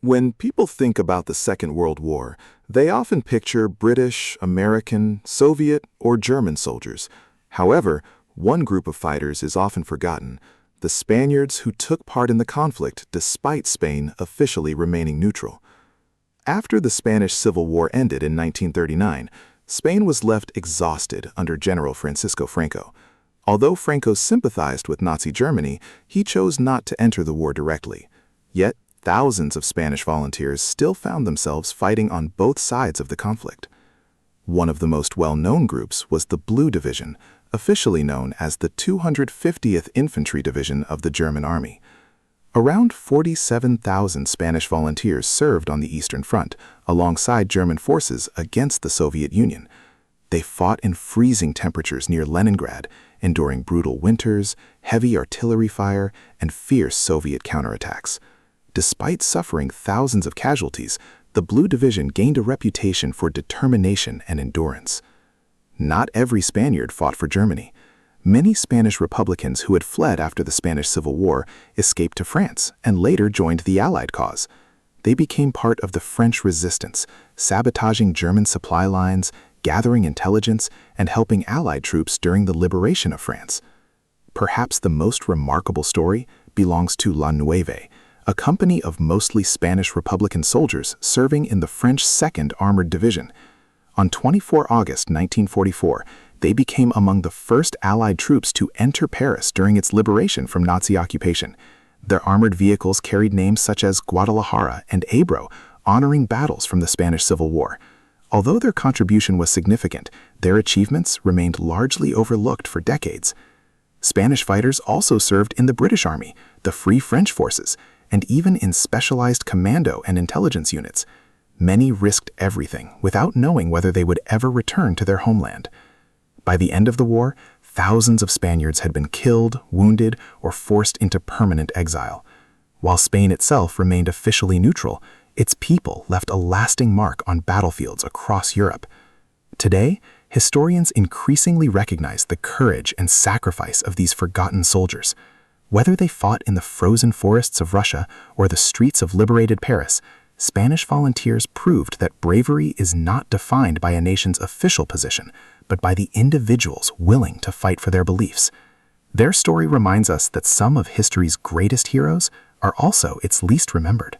When people think about the Second World War, they often picture British, American, Soviet, or German soldiers. However, one group of fighters is often forgotten: the Spaniards who took part in the conflict despite Spain officially remaining neutral. After the Spanish Civil War ended in 1939, Spain was left exhausted under General Francisco Franco. Although Franco sympathized with Nazi Germany, he chose not to enter the war directly. Yet, thousands of Spanish volunteers still found themselves fighting on both sides of the conflict. One of the most well-known groups was the Blue Division, officially known as the 250th Infantry Division of the German Army. Around 47,000 Spanish volunteers served on the Eastern Front, alongside German forces against the Soviet Union. They fought in freezing temperatures near Leningrad, enduring brutal winters, heavy artillery fire, and fierce Soviet counterattacks. Despite suffering thousands of casualties, the Blue Division gained a reputation for determination and endurance. Not every Spaniard fought for Germany. Many Spanish Republicans who had fled after the Spanish Civil War escaped to France and later joined the Allied cause. They became part of the French resistance, sabotaging German supply lines, gathering intelligence, and helping Allied troops during the liberation of France. Perhaps the most remarkable story belongs to La Nueve, a company of mostly Spanish Republican soldiers serving in the French 2nd Armored Division. On 24 August 1944, they became among the first Allied troops to enter Paris during its liberation from Nazi occupation. Their armored vehicles carried names such as Guadalajara and Ebro, honoring battles from the Spanish Civil War. Although their contribution was significant, their achievements remained largely overlooked for decades. Spanish fighters also served in the British Army, the Free French Forces, and even in specialized commando and intelligence units. Many risked everything without knowing whether they would ever return to their homeland. By the end of the war, thousands of Spaniards had been killed, wounded, or forced into permanent exile. While Spain itself remained officially neutral, its people left a lasting mark on battlefields across Europe. Today, historians increasingly recognize the courage and sacrifice of these forgotten soldiers. Whether they fought in the frozen forests of Russia or the streets of liberated Paris, Spanish volunteers proved that bravery is not defined by a nation's official position, but by the individuals willing to fight for their beliefs. Their story reminds us that some of history's greatest heroes are also its least remembered.